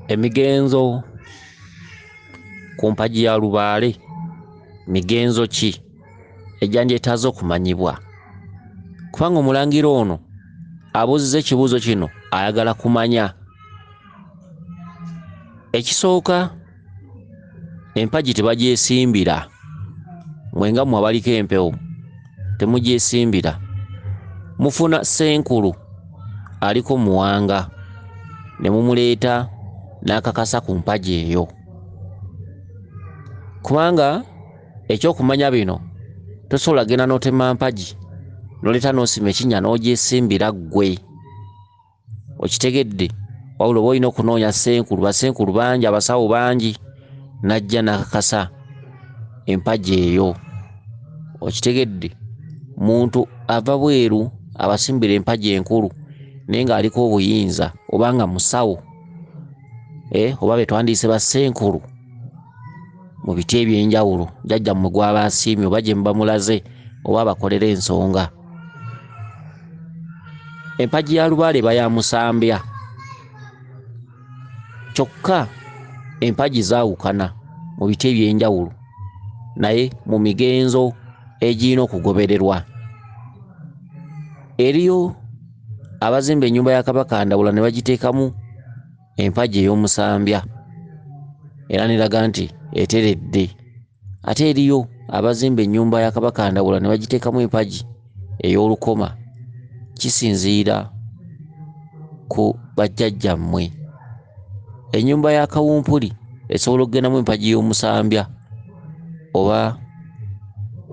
Emigenzo ku mpagi ya Lubaale migenzo ki ejjandyetaaze okumanyibwa? Kubanga omulangira ono abuuzizza ekibuuzo kino ayagala kumanya. Ekisooka, empagi tebagyesimbira. Mwenga mmwe abaliko empewo temugyesimbira. Mufuna ssenkulu aliko muwanga ne mumuleeta n'akakasa ku mpagi eyo. Kubanga ekyokumanya bino tosobola genda n'otema mpagi n'oleeta n'osima ekinnya n'ogyesimbira ggwe. Okitegedde? Wabula oba olina okunoonya ssenkulu, bassenkulu bangi, abasawo bangi, n'ajja n'akakasa empagi eyo. Okitegedde? Muntu ava bweru abasimbira empagi enkulu naye ng'aliko obuyinza, oba nga musawo, oba be twandiyise bassenkulu mu biti eby'enjawulo, jjajja mmwe gw'aba asiimye oba gye muba mulaze oba abakolera ensonga. Empagi ya Lubaale eba ya Musambya. Kyokka empagi zaawukana mu biti eby'enjawulo naye mu migenzo egirina okugobererwa. Eriyo abazimba ennyumba ya Kabaka Ndawula ne bagiteekamu empagi ey'Omusambya era neraga nti eteredde. Ate eriyo abazimba ennyumba ya Kabaka Ndawula ne bagiteekamu empagi ey'Olukoma. Kisinziira ku bajjajjammwe. Ennyumba ya Kawumpuli esobola okugendamu empagi y'Omusambya oba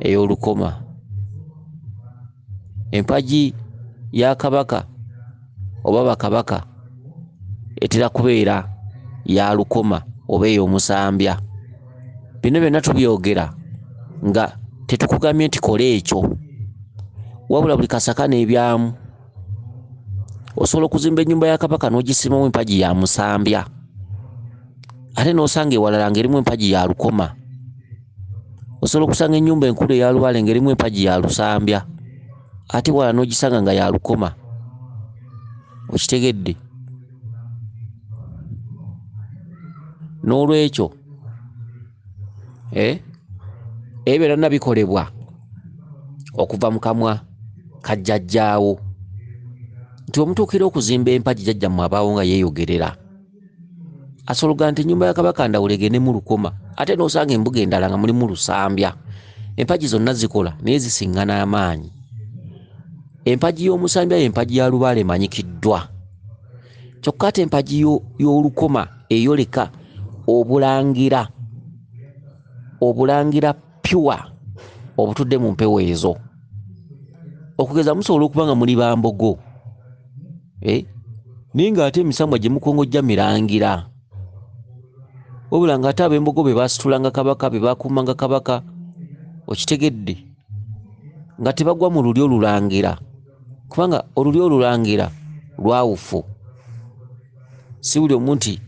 ey'Olukoma. Empagi ya Kabaka oba Bakabaka etera kubeera ya Lukoma oba ey'Omusambya. Bino byonna tubyogera nga tetukugambye nti kola ekyo, wabula buli kasaka n'ebyamu. Osobola okuzimba ennyumba ya Kabaka n'ogisimamu empagi ya Musambya ate n'osanga ewalala ng'erimu empagi ya Lukoma. Osobola okusanga ennyumba enkulu eya Lubaale ng'erimu empagi ya Lusambya ate ewalala n'ogisanga nga ya Lukoma. Okitegedde? N'olwekyo ebyo byonna bikolebwa okuva mu kamwa ka jjajjaawo nti omutuukira okuzimba empagi jjajjammwe abaawo nga yeeyogerera. Asobola okugaa nti ennyumba ya Kabaka Ndawula egende mu Lukoma ate n'osanga embuga endala nga mulimu Lusambya. Empagi zonna zikola naye zisiŋŋana amaanyi. Empagi y'Omusambya y'empagi ya Lubaale emanyikiddwa. Kyokka ate empagi y'Olukoma eyoleka obulangira pure obutudde mu mpewo ezo. Okugeza musobola okuba nga muli Bambogo naye ng'ate emisamwa gye mukongojja mirangira. Wabula ng'ate ab'Embogo be baasitulanga Kabaka, be baakuumanga Kabaka. Okitegedde? Nga tebagwa mu lulyo lulangira, kubanga olulyo olulangira lwawufu. Si buli omu nti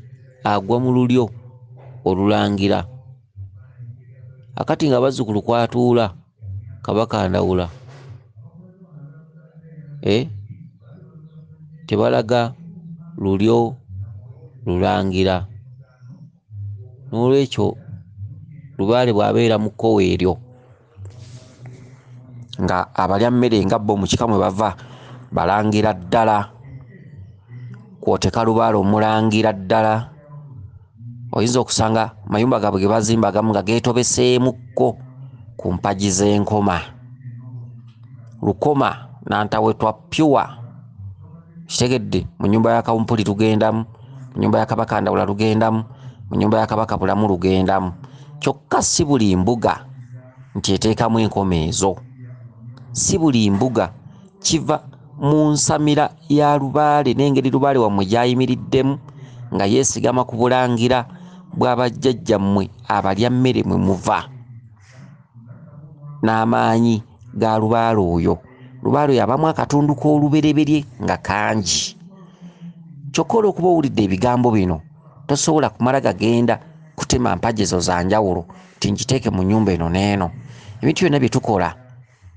agwa mu lulyo olulangira. Akati nga bazzukulu kwatuula Kabaka Ndawula tebalaga lulyo lulangira. N'olwekyo Lubaale bw'abeera mu kkowe eryo nga abalya mmere nga bo mu kika mwe bava balangira ddala, kw'oteeka Lubaale omulangira ddala, oyinza okusanga mayumba gaabwe ge bazimba agamu nga geetobeseemukko ku mpagi z'enkoma. Lukoma nantawetwa pure. Kitegedde? Mu nnyumba ya Kawumpuli lugendamu, mu nnyumba ya Kabaka Ndawula lugendamu, mu nnyumba ya Kabaka Bulamu lugendamu. Kyokka si buli mbuga nti eteekamu enkoma ezo. Si buli mbuga kiva mu nsamira ya Lubaale n'engeri Lubaale wammwe gy'ayimiriddemu nga yeesigama ku bulangira bw'abajjajjammwe abalya mmere mwe muva n'amaanyi ga Lubaale oyo. Lubaale oyo abamu akatundu k'olubereberye nga kangi. Kyokka olw'okuba owulidde ebigambo bino tosobola kumala gagenda kutema mpagi ezo za njawulo nti ngiteeke mu nnyumba eno n'eno. Ebintu byonna bye tukola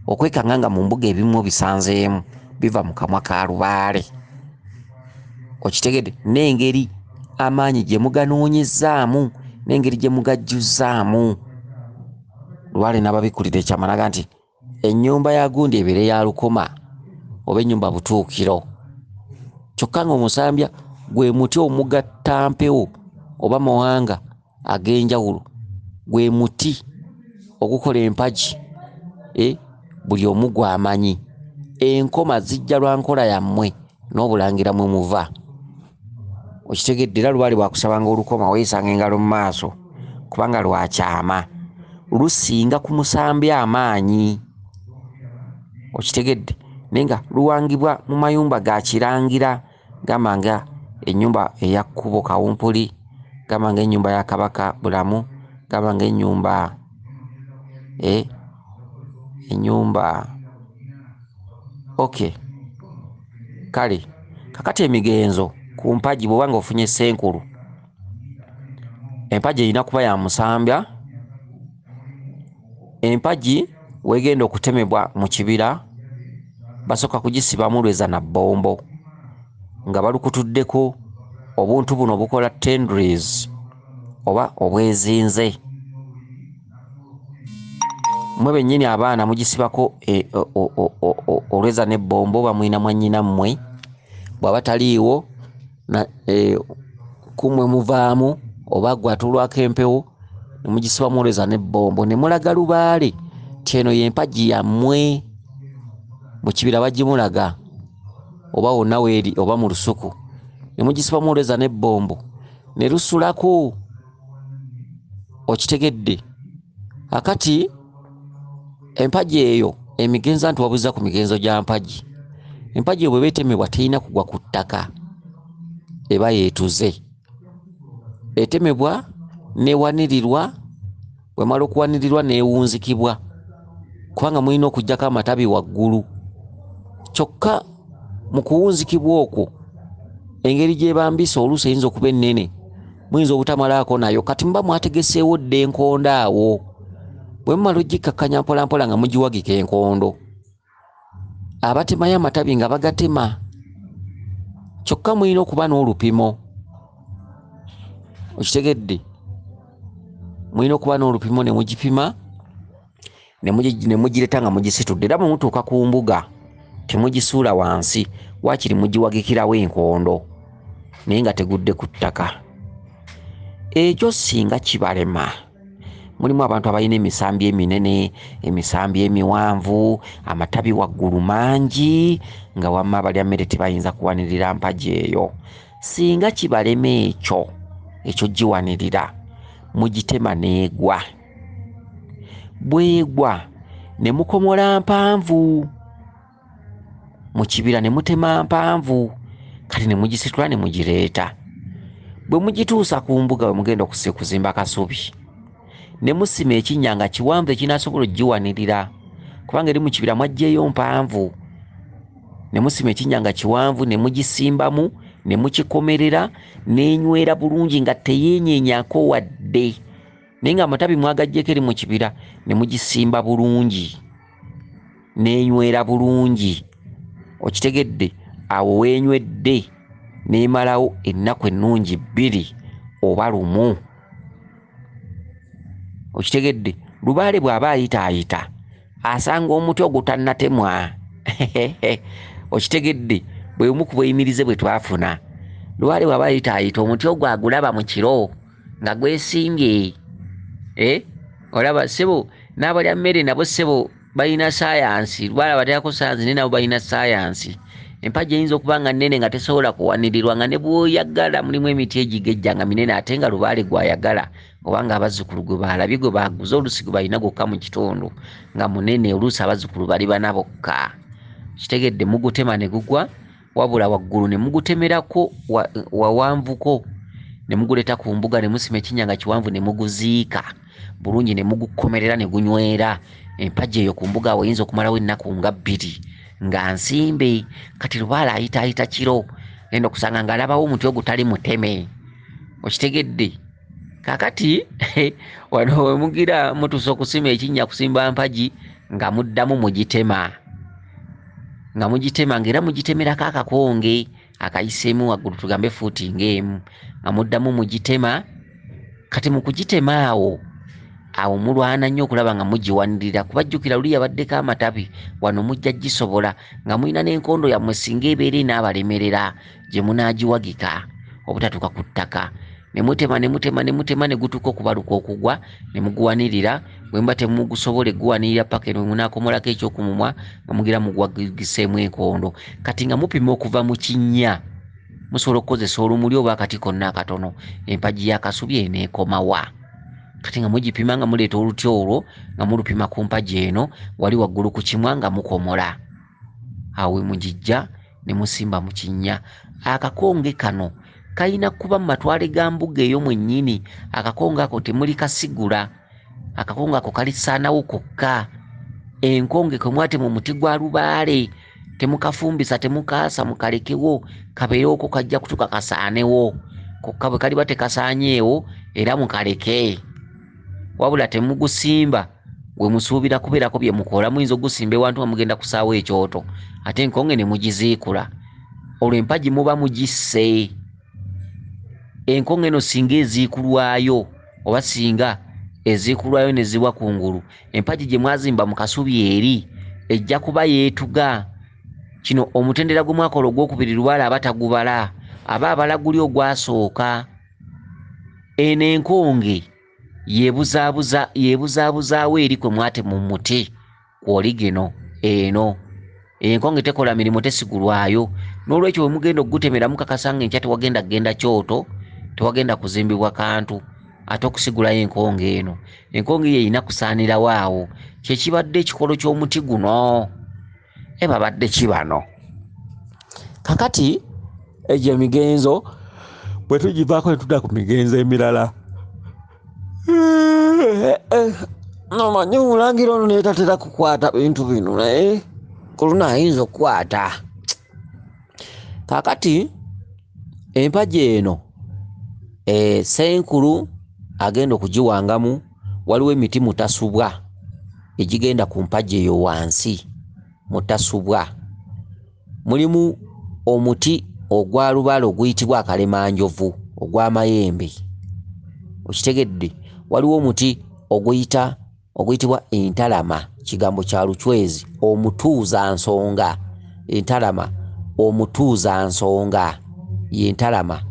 okwekanga nga mu mbuga ebimu bisanzeemu biva mu kamwa ka Lubaale. Okitegedde? N'engeri amaanyi gye muganoonyezaamu n'engeri gye mugajjuzzaamu. Lubaale n'ababikulira ekyama naga nti ennyumba ya gundi ebeere ya lukoma oba ennyumba butuukiro. Kyokka ng'omusambya gwe muti omugattampewo oba mawanga ag'enjawulo, gwe muti ogukola empagi. Buli omu gw'amanyi. Enkoma zijja lwa nkola yammwe n'obulangira mwe muva. Okitegedde era Lubaale bwakusabanga olukoma weeyisanga engalo mu maaso kubanga lwakyama, lusinga ku musambya amaanyi. Okitegedde naye nga luwangibwa mu mayumba ga kirangira, gamba nga ennyumba eya Kkubo Kawumpuli, gamba nga ennyumba ya Kabaka Bulamu, gamba nga ennyumba kale kakati emigenzo ku mpagi bw'oba nga ofunye Ssenkulu, empagi erina kuba ya musambya. Empagi wegenda okutemebwa mu kibira basooka kugisibamu lweza na bbombo nga balukutuddeko obuntu buno bukola tendrils oba obwezinze. Mwe bennyini abaana mugisibako olweza n'ebbombo oba mwina mwannyina mmwe bw'aba taliiwo kumwe muvaamu oba gwe atuulwako empewo ne mugisibamu olweza n'ebbombo ne mulaga Lubaale ti eno y'empagi yammwe. Mu kibira bagimulaga oba wonna weeri oba mu lusuku ne mugisibamu olweza n'ebbombo ne lusulako. Okitegedde? Akati empagi eyo emigenzo nti wabuuza ku migenzo gya mpagi. Empagi eyo bw'eba etemebwa terina kugwa ku ttaka, eba yeetuze. Etemebwa n'ewanirirwa, bw'emala okuwanirirwa n'ewunzikibwa kubanga mulina okuggyako amatabi waggulu. Kyokka mu kuwunzikibwa okwo engeri gy'ebambisa oluusi eyinza okuba ennene, muyinza obutamalaako nayo. Kati muba mwategeseewo dda enkondo awo, bwe mumala ogikkakkanya mpola mpola nga mugiwagika enkondo, abatemayo amatabi nga bagatema. Kyokka mulina okuba n'olupimo. Okitegedde? Mulina okuba n'olupimo ne mugipima ne mugireta nga mugisitudde. Era bwe mutuuka ku mbuga temugisuula wansi, waakiri mugiwagikirawo enkondo naye nga tegudde ku ttaka. Ekyo singa kibalema, mulimu abantu abalina emisambi eminene, emisambi emiwanvu, amatabi waggulu mangi, nga wamma abalya mmere tebayinza kuwanirira mpagi eyo. Singa kibalema ekyo giwanirira, mugitema n'egwa. Bwegwa ne mukomola mpanvu mu kibira, ne mutema mpanvu, kati ne mugisitula ne mugireeta. Bwe mugituusa ku mbuga we mugenda kuzimba kasubi, ne musima ekinnya nga kiwanvu ekinaasobola ogiwanirira kubanga eri mu kibira mwajjeeyo mpanvu. Ne musima ekinnya nga kiwanvu ne mugisimbamu ne mukikomerera n'enywera bulungi nga teyeenyeenyaako wadde, naye nga amatabi mwagaggyeko eri mu kibira ne mugisimba bulungi n'enywera bulungi. Okitegedde? Awo weenywedde n'emalawo ennaku ennungi 2 oba 1. Okitegedde? Lubaale bw'aba ayitaayita asanga omuti ogutannatemwa. Okitegedde? Bwe bumu ku buyimirize bwe twafuna. Lubaale bw'aba ayitaayita omuti ogwo agulaba mu kiro nga gwesimbye. Olaba ssebo n'abalya mmere nabo ssebo balina saayansi. Lubaale abateekako saayansi naye nabo balina saayansi. Empagi eyinza okuba nga nnene nga tesobola kuwanirirwa, nga ne bw'oyagala mulimu emiti egigejja nga minene ate nga Lubaale gw'ayagala obanga abazzukulu gwe baalabye gwe baguze oluusi gwe balina gwokka mu kitundu nga munene, oluusi abazzukulu bali bana bokka. Kitegedde? Mugutema ne gugwa, wabula waggulu ne mugutemerako wawanvuko ne muguleeta ku mbuga ne musima ekinnya nga kiwanvu ne muguziika bulungi ne mugukomerera ne gunywera. Empagi eyo ku mbuga awo eyinza okumalawo ennaku nga 2 nga nsimbe. Kati Lubaale ayitaayita kiro genda okusanga ng'alabawo omuti ogutali muteme. Okitegedde? Kakati wano we mugira mutuusa okusima ekinnya, kusimba mpagi nga muddamu mugitema, ng'era mugitemerako akakonge akayiseemu waggulu tugambe fuuti ng'emu nga muddamu mugitema. Kati mu kugitema awo mulwana nnyo okulaba nga mugiwanirira kuba jjukira luli yabaddeko amatabi wano mujja gisobola nga mulina n'enkondo yammwe singa ebeera enaabalemerera gye munaagiwagika obutatuuka ku ttaka. Ne mutema ne gutuuka okubaluka okugwa ne muguwanirira. Bwe mba temugusobole guwanirira paka eno munaakomolako ekyokumumwa nga mugira mugwagiseemu enkondo. Kati nga mupima okuva mu kinnya musobola okukozesa olumuli oba akati konna akatono, empagi y'akasubi eneekomawa. Kati nga mugipima nga muleeta oluti olwo nga mulupima ku mpagi eno wali waggulu ku kimwa nga mukomola. Awo we mugijja ne musimba mu kinnya. Akakonge kano kayina kuba mu matwale ga mbuga eyo mwennyini. Akakonge ako temuli kasigula, akakonge ako kalisaanawo kokka. Enkonge kwe mwate mu muti gwa lubaale temukafumbisa temukaasa mukalekewo kabeereko kajja kutuka kasaanewo kokka bwe kaliba tekasaanyeewo era mukaleke. Wabula temugusimba we musuubira kubeerako bye mukola. Muyinza ogusimba ewantu nga mugenda kusaawo ekyoto ate enkonge ne mugiziikula. Olwo empagi muba mugisse. Enkonge eno singa eziikulwayo oba singa eziikulwayo ne ziwa kungulu, empagi gye mwazimba mu kasubi eri ejja kuba yeetuga. Kino omutendera gwe mwakola ogwokubiri lubaale aba tagubala, aba abala guli ogwasooka. Eno enkonge yeebuzaabuzaawo eri kwe mwate mu muti kwoli geno eno. Enkonge tekola mirimu tesigulwayo. N'olwekyo we mugenda okugutemera mukakasa nga enkya tewagenda kgenda kyoto, tewagenda kuzimbibwa kantu ate okusigulayo enkonge eno. Enkonge yeyina kusaanirawo awo. Kyekibadde ekikolo ky'omuti guno. Babadde kibano. Kakati egyo emigenzo bwe tugivaako ne tudda ku migenzo emirala. Nomanyi omulangira ono naye tatera kukwata bintu bino naye ku luno ayinza okukwata. Kakati empagi eno Senkulu agenda okugiwangamu. Waliwo emiti mutasubwa egigenda ku mpagi eyo wansi mutasubwa. Mulimu omuti ogwa lubaale oguyitibwa akalemanjovu ogw'amayembe, okitegedde. Waliwo omuti oguyitibwa entalama, kigambo kya Lucwezi, omutuuzansonga. Entalama omutuuzansonga y'entalama,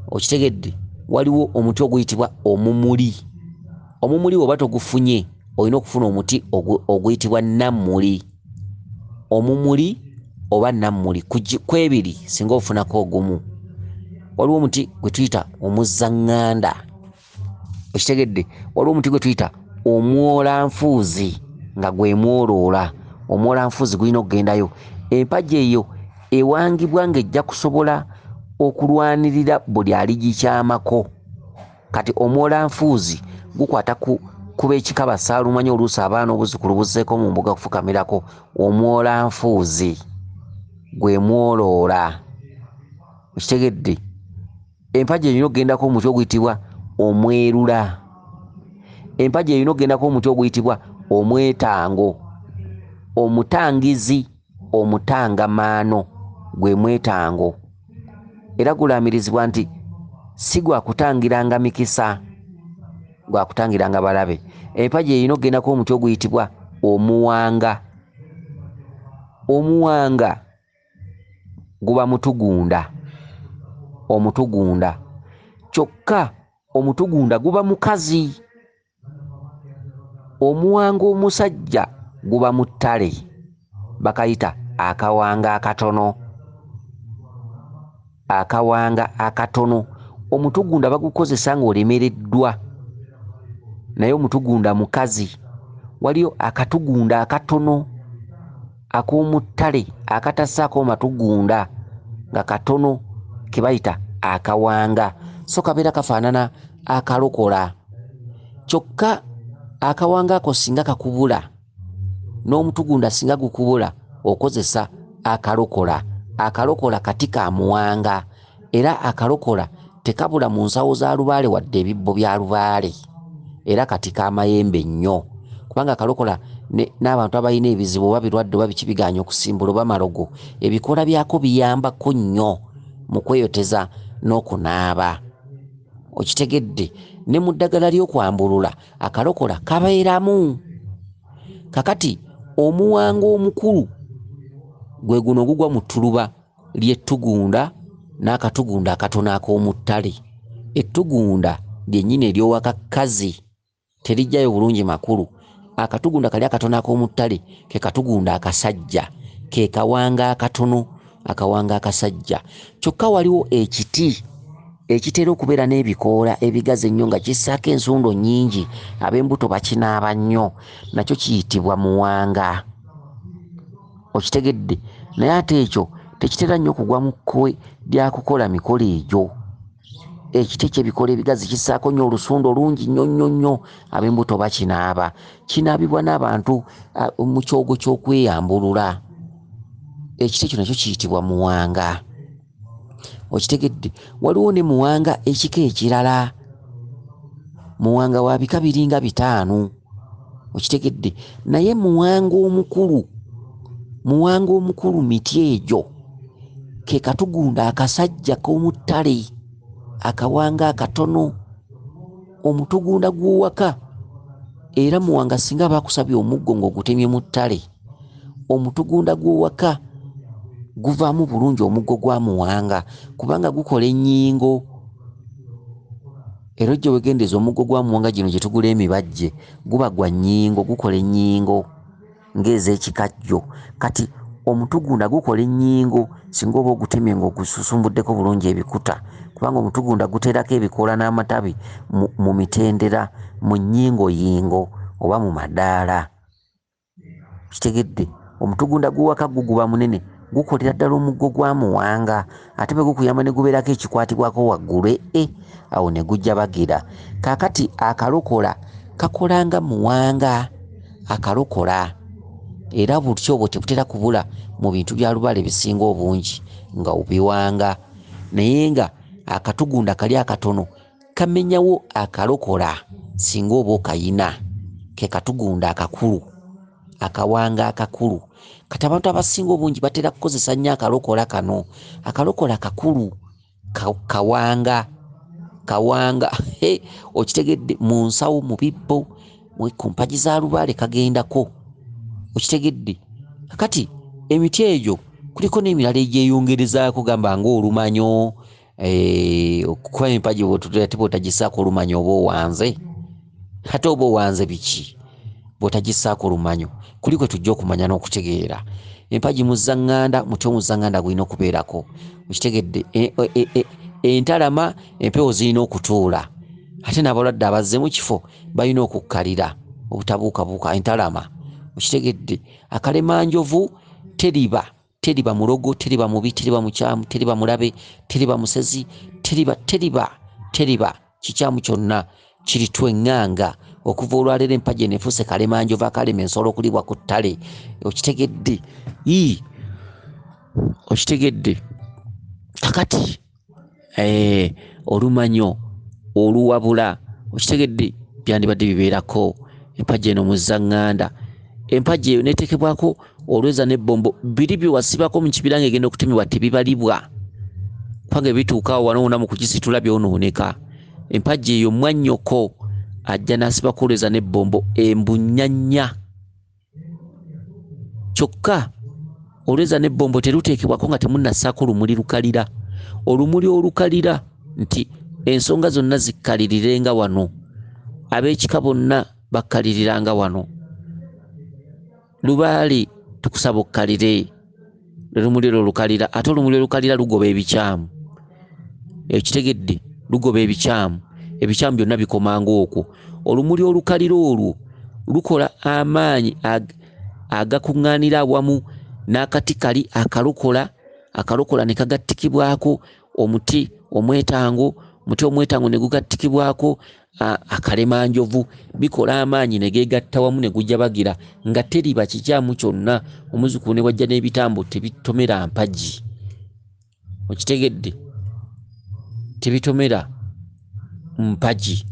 okitegedde. Waliwo omuti oguyitibwa omumuli. Omumuli oba togufunye olina okufuna omuti oguyitibwa nammuli. Omumuli oba nammuli kwebiri singa ofunako ogumu. Waliwo omuti gwe tuyita omuzzaŋŋanda, okitegedde. Waliwo omuti gwe tuyita omwolanfuuzi nga gwe mwoloola. Omwolanfuuzi gulina okugendayo. Empagi eyo ewangibwa ng'ejja kusobola okulwanirira buli aligikyamako. Kati omwolanfuuzi gukwata kuba ekikaba saalumanyi oluusi abaana obuzzukulu buzzeeko mu mbuga kufukamirako. Omwolanfuuzi gwe mwoloola, okitegedde. Empagi erina okugendako omuti oguyitibwa omwerula. Empagi erina okugendako omuti oguyitibwa omwetango. Omutangizi, omutangamaano gwe mwetango. Era gulaamirizibwa nti si gwakutangiranga mikisa, gwakutangiranga balabe. Empagi erina okugendako omuti oguyitibwa omuwanga. Omuwanga guba mutugunda, omutugunda. Kyokka omutugunda guba mukazi. Omuwanga omusajja guba mu ttale, bakayita akawanga akatono. Akawanga akatono. Omutugunda bagukozesa ng'olemereddwa, naye omutugunda mukazi. Waliyo akatugunda akatono ak'omu ttale akatassaako matugunda nga katono ke bayita akawanga, so kabeera kafaanana akalokola. Kyokka akawanga ako singa kakubula n'omutugunda singa gukubula okozesa akalokola. Akalokola kati ka muwanga, era akalokola tekabula mu nsawo za lubaale wadde ebibbo bya lubaale, era kati k'amayembe nnyo kubanga akalokola n'abantu abalina ebizibu oba birwadde oba biki biganya okusimbula oba malogo, ebikoola byako biyambako nnyo mu kweyoteza n'okunaaba. Okitegedde? Ne mu ddagala ly'okwambulula akalokola kabeeramu. Kakati omuwanga omukulu gwe guno ogugwa mu ttuluba ly'ettugunda n'akatugunda akatono ak'omu ttale. Ettugunda lyennyini ery'owakakkazi terijjayo bulungi makulu. Akatugunda kali akatono ak'omu ttale ke katugunda akasajja, ke kawanga akatono, akawanga akasajja. Kyokka waliwo ekiti ekitera okubeera n'ebikoola ebigazi ennyo nga kissaako ensundo nnyingi, ab'embuto bakinaaba nnyo, nakyo kiyitibwa muwanga. Okitegedde? Naye ate ekyo tekitera nnyo kugwa mu kkowe lya kukola mikolo egyo. Ekiti eky'ebikoola ebigazi kissaako nnyo olusundo lungi nnyo nnyo nnyo, ab'embuto bakinaaba. Kinaabibwa n'abantu mu kyogo ky'okweyambulula. Ekiti ekyo nakyo kiyitibwa muwanga. Okitegedde? Waliwo ne muwanga ekika ekirala. Muwanga wa bika biringa 5. Okitegedde? Naye muwanga omukulu miti egyo ke katugunda akasajja k'omu ttale, akawanga akatono, omutugunda gw'owaka. Era muwanga singa baakusabye omuggo ng'ogutemye mu ttale, omutugunda gw'owaka guvaamu bulungi omuggo gwa muwanga kubanga gukola ennyingo. Era ojja wegendeza omuggo gwa muwanga gino gye tugula emibajje guba gwa nnyingo, gukola ennyingo ng'ez'ekikajjo. Kati omutugunda gukola ennyingo singa oba ogutemye ng'ogususumbuddeko bulungi ebikuta, kubanga omutugunda guteerako ebikoola n'amatabi mu mitendera, mu nnyingoyingo oba mu madaala. Kitegedde? Omutugunda gw'owaka guguba munene, gukolera ddala omuggo gwa muwanga, ate bwe gukuyamba ne gubeerako ekikwatibwako waggulu, awo ne gujja bagira. Kaakati akalokola kakola nga muwanga, akalokola. Era butyo bwo tebutera kubula mu bintu bya lubale bisinga obungi nga obiwanga. Naye nga akatugunda kali akatono kamenyawo akalokola singa oba okayina, ke katugunda akakulu, akawanga akakulu. Kati abantu abasinga obungi batera kukozesa nnyo akalokola kano. Akalokola kakulu, kawanga. Okitegedde? Mu nsawo, mu bibbo, ku mpagi za lubaale kagendako. Okitegedde? Kati emiti egyo kuliko n'emirala egyeyongerezaako, gamba ng'olumanyo, okukuba empagi ate bw'otagisaako olumanyo oba owanze. Ate oba owanze biki bw'otagisaako olumanyo? Kuli kwe tujja okumanya n'okutegeera. Empagi muzzaŋŋanda, muti omuzzaŋŋanda gulina okubeerako. Okitegedde? Entalama empewo zirina okutuula, ate n'abalwadde abazze mu kifo balina okukkalira obutabuukabuuka entalama. Okitegedde? Akalemanjovu teriba mulogo, teriba mubi, teriba mukyamu, teriba mulabe, teriba musezi, teriba kikyamu kyonna, kiri tweŋŋanga. Okuva olwaleero empagi eno efuuse kalemanjovu akalema ensolo okulibwa ku ttale. Okitegedde? Okitegedde? Kakati olumanyo oluwabula, okitegedde, byandibadde bibeerako empagi eno muzzaŋŋanda. Empagi eyo neetekebwako olweza n'ebbombo, biri bye wasibako mu kibira ng'egenda okutemebwa tebibalibwa, kubanga ebituukaawo wanoona mu kugisitula byonooneka. Empagi eyo mwannyoko ajja n'asibako olweza n'ebbombo embunyanya. Kyokka olweza n'ebbombo teruteekebwako nga temunnassaako lumuli lukalira. Olumuli olukalira nti ensonga zonna zikkalirirenga wano, ab'ekika bonna bakkaliriranga wano. Lubaale tukusaba okkalire olumuli olukalira, ate olumuli olukalira lugoba ebikyamu. Ekitegedde? Lugoba ebikyamu, ebikyamu byonna bikomanga okwo. Olumuli olukalira olwo lukola amaanyi agakuŋŋaanira awamu n'akati kali akalokola ne kagattikibwako omuti omwetango ne gugattikibwako akalemanjovu, bikola amaanyi ne geegatta wamu ne gujja bagira nga teriba kikyamu kyonna. Omuzzukulu ne wajja n'ebitambo tebitomera mpagi. Okitegedde? Tebitomera mpagi.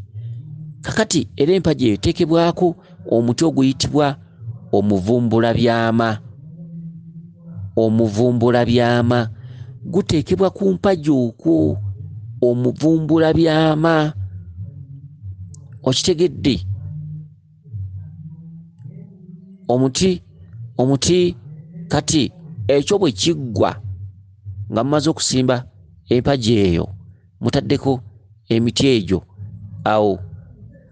Kakati era empagi eyo eteekebwako omuti oguyitibwa omuvumbula byama guteekebwa ku mpagi okwo. Omuvumbula byama, okitegedde? Omuti kati ekyo bwe kiggwa nga mumaze okusimba empagi eyo mutaddeko emiti egyo, awo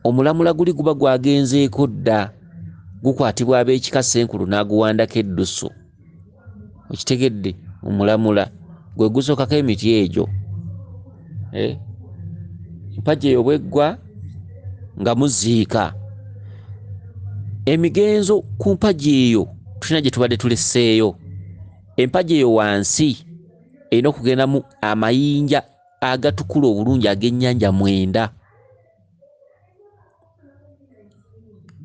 omulamula guli guba gwagenzeeko dda, gukwatibwa ab'ekika Ssenkulu n'aguwandako eddusu. Okitegedde? Omulamula gwe gusookako emiti egyo. Empagi eyo bweggwa nga muziika. Emigenzo ku mpagi eyo tulina gye tubadde tulesseeyo. Empagi eyo wansi erina okugendamu amayinja agatukula obulungi ag'ennyanja 9.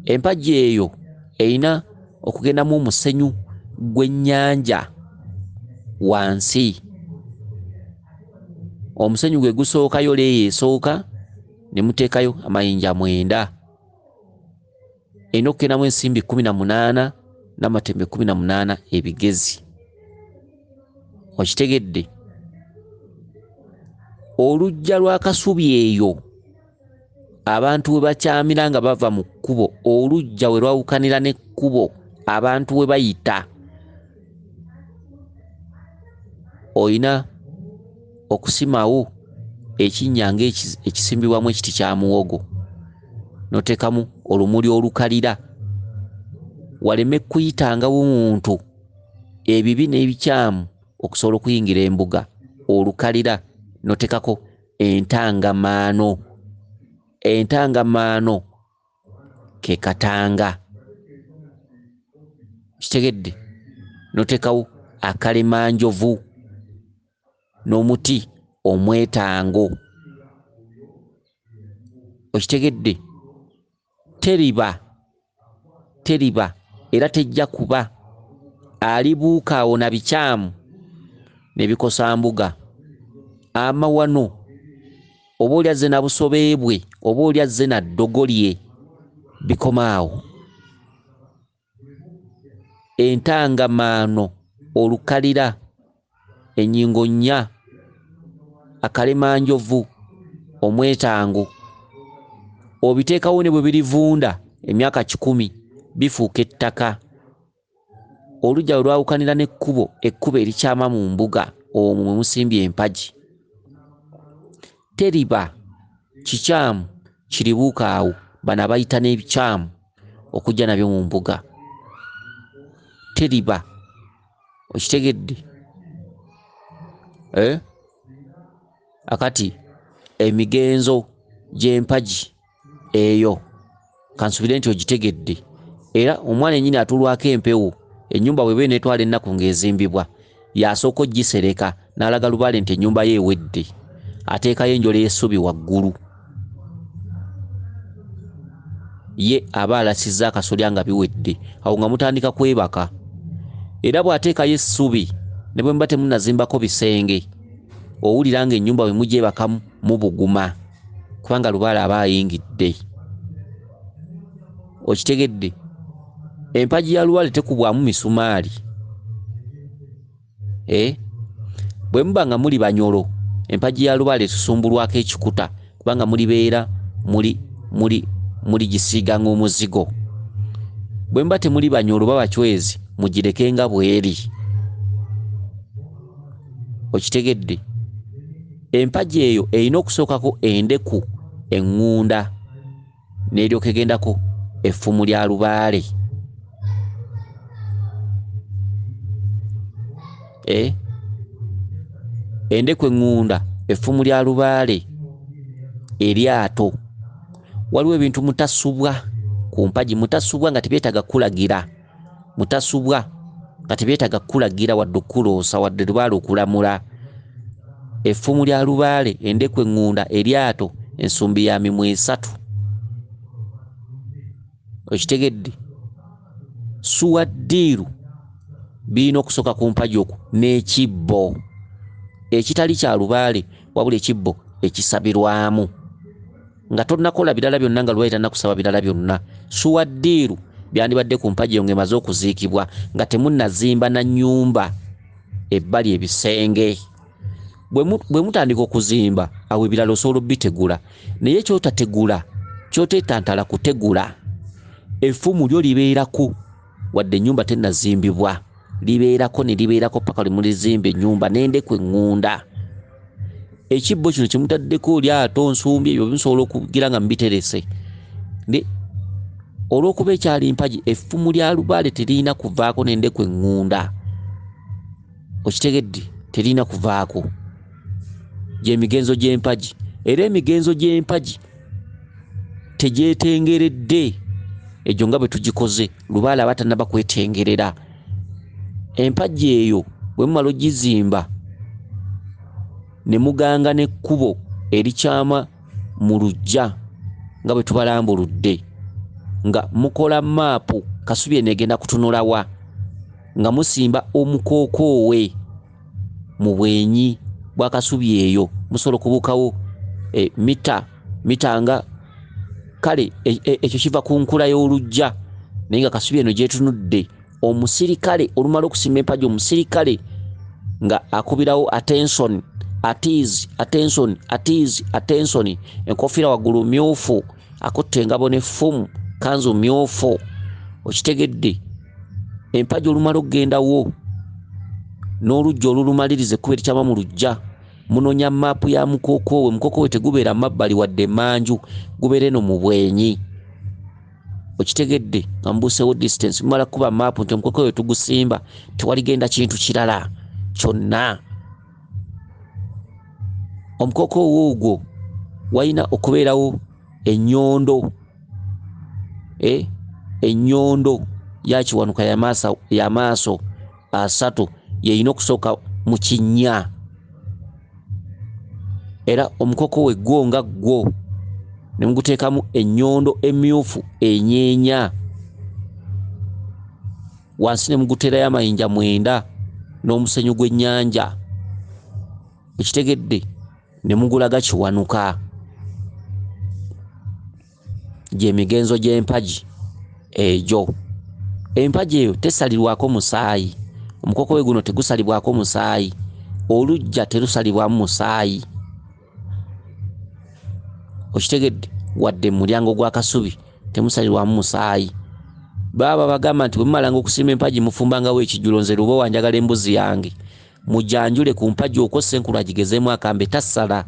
Empagi eyo erina okugendamu omusenyu gw'ennyanja wansi. Omusenyu gwe gusookayo leeyo esooka ne muteekayo amayinja 9. Erina okugendamu ensimbi 18 n'amatembe 18 ebigezi. Okitegedde? Oluggya lwa Kasubi eyo abantu we bakyamira nga bava mu kkubo, oluggya we lwawukanira n'ekkubo abantu we bayita, oyina okusimawo ekinnya ekisimbibwamu ekiti kya muwogo, n'oteekamu olumuli olukalira waleme kuyitangawo muntu ebibi n'ebikyamu okusobola okuyingira embuga. Olukalira n'oteekako entangamaano. Entangamaano ke katanga. Kitegedde? N'oteekawo akalemanjovu n'omuti omwetango. Okitegedde? Teriba era tejja kuba alibuuka awo na bikyamu ne bikosa mbuga. Amawano oba oli azze na busobe bwe, oba oli azze na ddogo lye, bikomaawo. Entangamaano, olukalira, ennyingo 4, akalemanjovu, omwetango, obiteekawo ne bwe birivunda emyaka 10 bifuuka ettaka. Oluggya we lwawukanira n'ekkubo, ekkubo erikyama mu mbuga, omwo mwe musimbye empagi. Teriba kikyamu kiribuuka awo, bano abayita n'ebikyamu okujja nabyo mu mbuga. Teriba. Okitegedde? Akati emigenzo gy'empagi eyo kansubire nti ogitegedde. Era omwana ennyini atulwako empewo, ennyumba bw'eba n'etwala ennaku ng'ezimbibwa, yasooka ogisereka n'alaga lubaale nti ennyumba ye ewedde, ateekayo enjola y'essubi waggulu. Ye aba alasizza akasolya nga biwedde, awo nga mutandika kwebaka. Era bw'ateekayo essubi ne bwe muba temunnazimbako bisenge, owulira nga ennyumba bwe mugyebakamu mubuguma, kubanga lubaale aba ayingidde. Okitegedde? Empagi ya lubaale tekubwamu misumaali. Bwe muba nga muli Banyolo, empagi ya lubaale tusumbulwako ekikuta, kubanga mulibeera muli gisiiga ng'omuzigo. Bwe muba temuli Banyolo baba Bacwezi, mugireke nga bweri. Okitegedde? Empagi eyo erina okusookako endeku eŋŋunda, n'eryoka egendako effumu lya lubaale. Endeku eŋŋunda, effumu lya lubaale, eryato. Waliwo ebintu mutasubwa ku mpagi, mutasubwa nga tebyetaaga kulagira, mutasubwa nga tebyetaaga kulagira wadde okuloosa wadde lubaale okulamula. Effumu lya lubaale, endeku eŋŋunda, eryato, ensumbi ya mimwa 3. Okitegedde? Suwaddiiru birina okusooka ku mpagi okwo, n'ekibbo ekitali kya lubaale wabula ekibbo ekisabirwamu, nga tonnakola birala byonna, nga lubaale tannakusaba birala byonna. Suwaddiiru byandibadde ku mpagi eyo ng'emaze okuziikibwa nga temunnazimba na nnyumba ebbali ebisenge. Bwe mutandika okuzimba awo ebirala osobola obitegula, naye kyotategula kyoteetantala kutegula effumu lyo libeerako wadde ennyumba tennazimbibwa, libeerako ne libeerako paka limulizimba ennyumba n'endeku eŋŋunda. Ekibbo kino kimutaddeko lyato nsumbi ebyo bimusobola okugira nga mbiterese. Olw'okuba ekyali mpagi effumu lya lubaale terina kuvaako n'endeku eŋŋunda. Okitegedde? Terina kuvaako. Gy'emigenzo gy'empagi. Era emigenzo gy'empagi tegyetengeredde. Egyo nga bwe tugikoze lubaale aba tannaba kwetengerera. Empagi eyo bwe mumala ogizimba ne muganga n'ekkubo erikyama mu luggya nga bwe tubalambuludde, nga mukola maapu Kasubi eno egenda kutunulawa, nga musimba omukookoowe mu bwenyi bwa Kasubi eyo, musobola okubuukawo mita nga kale ekyo kiva ku nkula y'oluggya, naye nga Kasubi eno gyetunudde. Omusirikale olumala okusimba empagi, omusirikale nga akubirawo attention, enkofiira waggulu myufu, akutte engabo n'effumu, kanzu myufu. Okitegedde? Empagi olumala okugendawo n'oluggya olulumaliriza ekkubo erikyama mu luggya, munonya maapu ya mukookoowe. Mukookoowe tegubeera mabbali wadde manju, gubeera eno mu bwenyi. Okitegedde? Nga mubuusewo distance, mumala kuba maapu nti omukookoowe tugusimba, tewaligenda kintu kirala kyonna. Omukookoowe ogwo walina okubeerawo ennyondo, ennyondo ya kiwanuka y'amaaso asatu yeyina okusooka mu kinnya. Era omukookoowe gwo nga gwo ne muguteekamu ennyondo emyufu enyeenya, wansi ne muguteerayo amayinja 9 n'omusenyu gw'ennyanja. Ekitegedde? Ne mugulaga kiwanuka. Gy'emigenzo gy'empagi egyo. Empagi eyo tesalirwako musaayi. Omukookoowe guno tegusalibwako musaayi. Oluggya terusalibwamu musaayi. Okitegedde? Wadde mu mulyango gwa Kasubi temusalirwamu musaayi. Baba bagamba nti bwe mumalanga okusimba empagi mufumbangawo ekijjulo, nze luba wanjagala embuzi yange mujanjule ku mpagi okwo Ssenkulu agigezeemu akambe tassala,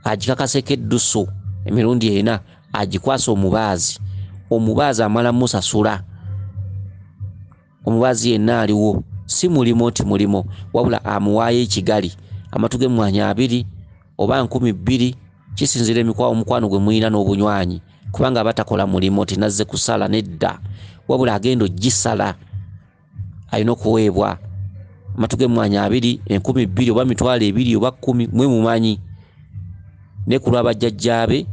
agikakaseko eddusu emirundi 4, agikwasa omubaazi amala musasula. Omubaazi yenna aliwo, si mulimo nti mulimo, wabula amuwaayo ekigali amatu g'emmwanyi 2 oba 10,000, kisinzira omukwano gwe muyina n'obunywanyi, kubanga abatakola mulimo nti nazze kusala nedda, wabula agenda ogisala alina okuweebwa amatu g'emmwanyi 2, 10,000 oba 2,000 oba 10, mwe mumanyi. Ne ku lw'abajjajjaabe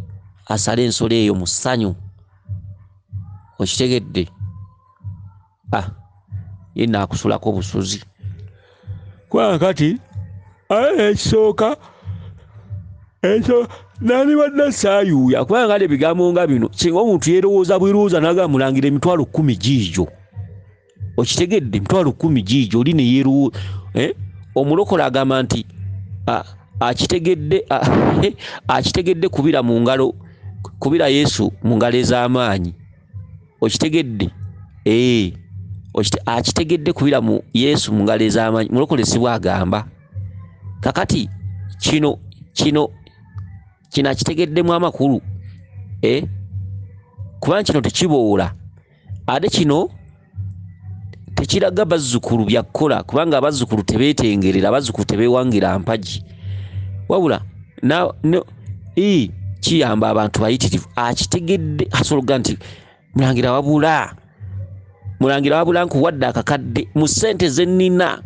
asale ensolo eyo mu ssanyu. Okitegedde? Ye naakusulako busuzi kubanga kati ekisooka ekyo nani badda saayuuya, kubanga kale ebigambo nga bino singa omuntu yeerowooza bwerowooza n'agamba mulangira emitwalo 10 giigyo. Okitegedde? 10,000 giigyo oli ne yeerowooza. Omulokole agamba nti akitegedde kubira mu ngalo, kubira Yesu mu ngalo ez'amaanyi. Okitegedde? Akitegedde kubira mu Yesu mu ngalo ez'amaanyi. Mulokole si bwagamba. Kakati kino akitegeddemu amakulu, kubanga kino tekiboola. Ate kino tekiraga bazzukulu byakkola, kubanga abazzukulu tebeetengerera, abazzukulu tebeewangira mpagi, wabula kiyamba abantu bayitirivu. Akitegedde asobola nti mulangira wabula nkuwadde akakadde mu ssente ze nnina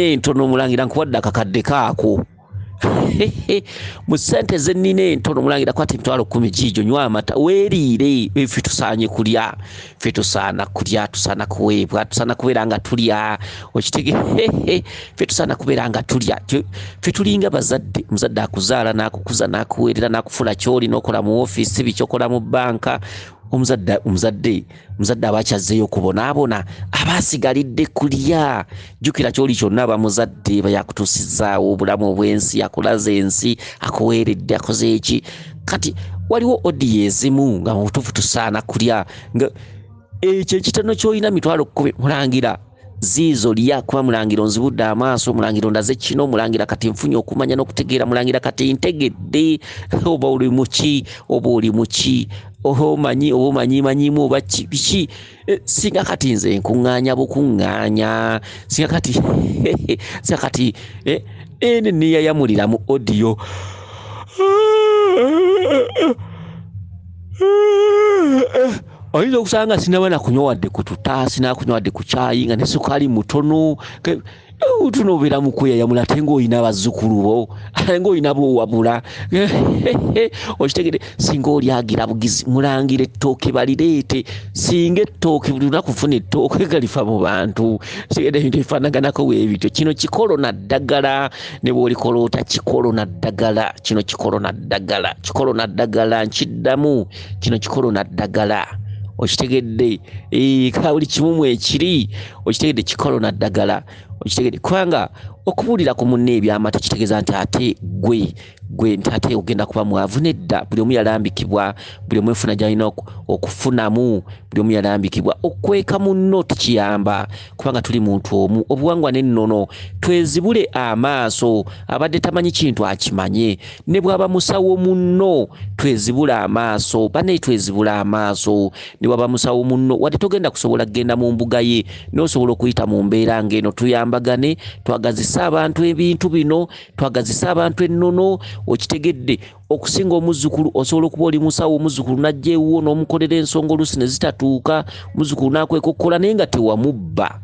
entono, mulangira nkuwadde akakadde kaako mu ssente ze nnina entono mulangira kwati emitwalo 10 giijo nywa amata weeriire. Ffe tusaanye kulya, ffe tusaana kulya, tusaana kuweebwa, tusaana kubeera nga tulya. Okitegeera ffe tusaana kubeera nga tulya. Ffe tulinga bazadde, muzadde akuzaala n'akukuza n'akuweerera n'akufula ky'oli n'okola mu ofiisi bikyokola mu banka. Omuzadde aba akyazzeeyo okubonaabona, aba asigalidde kulya. Jjukira ky'oli kyonna aba muzadde bayakutuusizaawo obulamu obw'ensi, akulaze ensi, akuweeredde, akoze eki. Kati waliwo odiyo ezimu nga mu butuufu tusaana kulya. Ekyo ekitono ky'olina mitwalo 10 mulangira ziizo lya, kuba mulangira onzibudde amaaso, mulangira ondaze kino, mulangira kati nfunye okumanya n'okutegeera, mulangira kati ntegedde. Oba oli muki, oba oli muki, omanyimanyimu oba biki. Singa kati nze nkuŋŋaanya bukuŋŋaanya, singa kati ene neyayamulira mu odiyo. Oyinza okusanga sinaba na kunywa wadde ku tuta, sinaba kunywa wadde ku caayi nga ne sukaali mutono. Tunobeera mu kweyayamula ate ng'olina abazzukulu bo, ate ng'olina boowabula. Okitegere singa olyagira bugizi mulangira ettooke balireete. Singa ettooke buli lunaku funa ettooke galifa mu bantu. Kitegeera ebintu ebifaanaganako weebityo. Kino kikolo na ddagala, ne bw'olikoloota kikolo na ddagala. Kino kikolo na ddagala, kikolo na ddagala, nkiddamu kino kikolo na ddagala. Okitegedde ka buli kimu mwekiri, okitegedde kikolo na ddagala. Okitegedde kubanga okubuulira ku munne ebyama tekitegeeza nti ate gwe nti ate ogenda kuba mwavu. Nedda, buli omu yalambikibwa, buli omu enfuna gy'alina okufunamu, buli omu yalambikibwa. Okweka munno tikiyamba kubanga tuli muntu omu. Obuwangwa n'ennono twezibule amaaso. Abadde tamanyi kintu akimanye. Ne bw'aba musawo munno twezibule amaaso. Banne twezibule amaaso. Ne bw'aba musawo munno wadde togenda kusobola kugenda mu mbuga ye n'osobola okuyita mu mbeera ng'eno, tuyambagane, twagazisa abantu ebintu bino, twagazisa abantu ennono. Okitegedde okusinga omuzzukulu osobola okuba oli musawo, omuzzukulu n'ajja ewuwo n'omukolera ensonga oluusi ne zitatuuka, omuzzukulu n'akweka okukola naye nga tewamubba,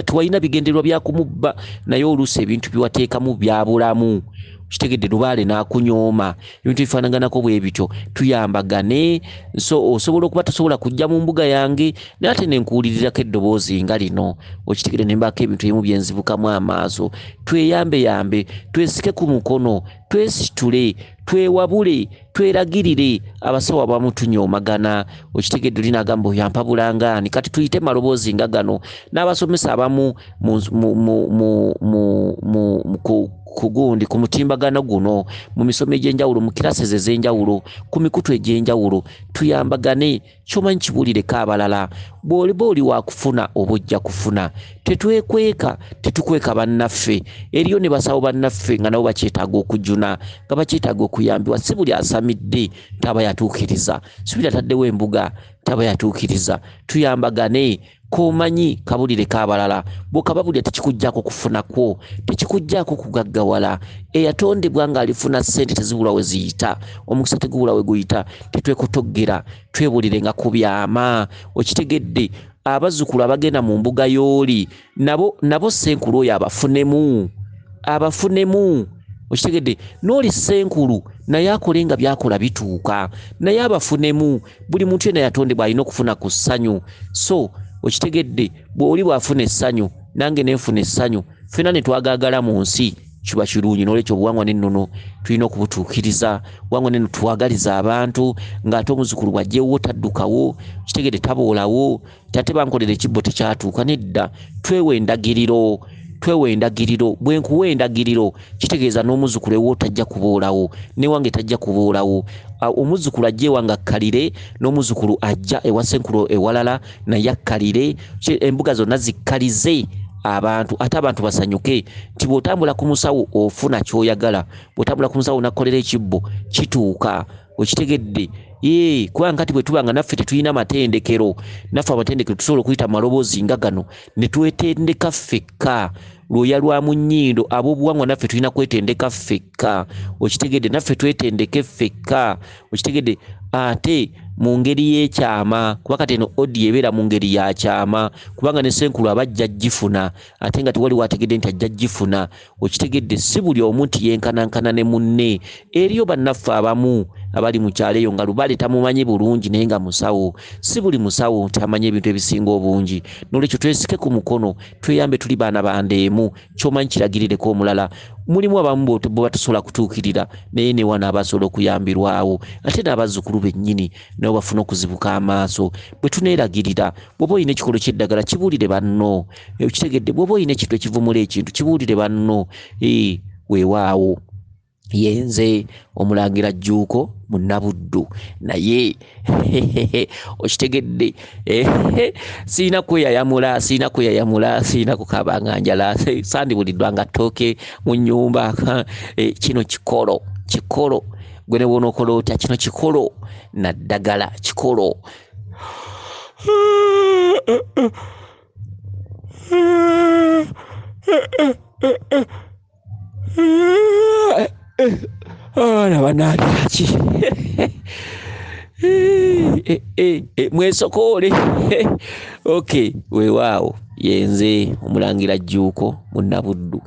tewalina bigendererwa bya kumubba, naye oluusi ebintu biwateekamu bya bulamu. Kitegedde lubaale n'akunyooma, ebintu bifaanaganako bwe bityo. Tuyambagane. So osobola okuba tosobola kujja mu mbuga yange naye ate ne nkuwulirirako eddoboozi nga lino. Okitegedde ne mbaako ebintu ebimu bye nzibukamu amaaso. Tweyambe, twesike ku mukono, twesitule, twewabule, tweragirire. Abasawo abamu tunyoomagana. Okitegedde oli n'agamba oyo ampa bulangaani. Kati tuyite maloboozi nga gano. N'abasomesa abamu kugundi ku mutimbagano guno, mu misomo egy'enjawulo, mu kiraseze ez'enjawulo, ku mikutu egy'enjawulo, tuyambagane. Kyomanyi kibuulireko abalala. Bw'oliba oli wakufuna oba ojja kufuna. Tetukweka bannaffe. Eriyo ne basawo bannaffe nga nabo bakyetaaga okujjuna, nga bakyetaaga okuyambibwa. Si buli asamidde taba yatuukiriza, si buli ataddewo embuga taba yatuukiriza. Tuyambagane. Komanyi kabulireko abalala. Bw'okababulira tekikuggyako kufunakwo, tekikuggyako kugaggawala. Eyatondebwa ng'alifuna ssente tezibula we ziyita, omukisa tegubula we guyita. Tetwekotoggera, twebulirenga ku byama. Okitegedde abazzukulu abagenda mu mbuga y'oli nabo senkulu oyo abafunemu. Okitegedde n'oli senkulu naye akolenga byakola bituuka, naye abafunemu. Buli muntu yenna yatondebwa alina okufuna ku ssanyu. So okitegedde bw'oli bw'afuna essanyu nange nenfuna essanyu, ffenna ne twagaagala mu nsi, kiba kirungi. N'olwekyo obuwangwa n'ennono tulina okubutuukiriza. Obuwangwa n'ennono twagaliza abantu, ng'ate omuzzukulu bw'ajjeewo taddukawo, kitegedde taboolawo, ate bankolera ekibbo tekyatuuka. Nedda, twewe endagiriro. Bwe nkuwa endagiriro kitegeeza n'omuzzukulu ewo tajja kuboolawo, ne wange tajja kuboolawo. Omuzzukulu ajja ewange akkalire, n'omuzzukulu ajja ewa senkulu ewalala naye akkalire. Embuga zonna zikkalize abantu, ate abantu basanyuke nti bw'otambula ku musawo ofuna ky'oyagala, bw'otambula ku musawo nakkolera ekibbo kituuka. Okitegedde kubanga kati bwe tubanga naffe tetulina matendekero, naffe amatendekero tusobola okuyita maloboozi nga gano ne twetendeka ffekka. lwoya lwa munnyindo ab'obuwangwa naffe tulina kwetendeka ffekka okitegedde naffe twetendeke ffekka okitegedde ate mu ngeri y'ekyama kuba kati eno odi ebeera mu ngeri ya kyama kubanga ne Ssenkulu aba ajja gifuna ate nga tewali wategedde nti ajja gifuna okitegedde si buli omu nti yenkanankana ne munne eriyo bannaffe abamu abali mu kyalo eyo nga Lubale tamumanyi bulungi naye nga musawo si buli musawo nti amanyi ebintu ebisinga obungi n'olwekyo twesike ku mukono tweyambe tuli baana bandeemu ky'omanyi kiragirireko omulala mulimu abamu bo batasobola kutuukirira naye ne wano abasobola okuyambirwawo ate n'abazzukulu bennyini nabo bafuna okuzibuka amaaso bwe tuneeragirira bw'oba olina ekikolo ky'eddagala kibuulire banno okitegedde bw'oba olina ekintu ekivumula ekintu kibuulire banno weewaawo yenze Omulangira Jjuuko Munnabuddu naye okitegedde siina kweyayamula siina kukabanga njala sandibuliddwa nga ttooke mu nnyumba kino kikolo gwe ne bw'onookola otya kino kikolo naddagala kikolo nabanaabyaki mwesokoole okay weewaawo yenze Omulangira Jjuuko Munnabuddu.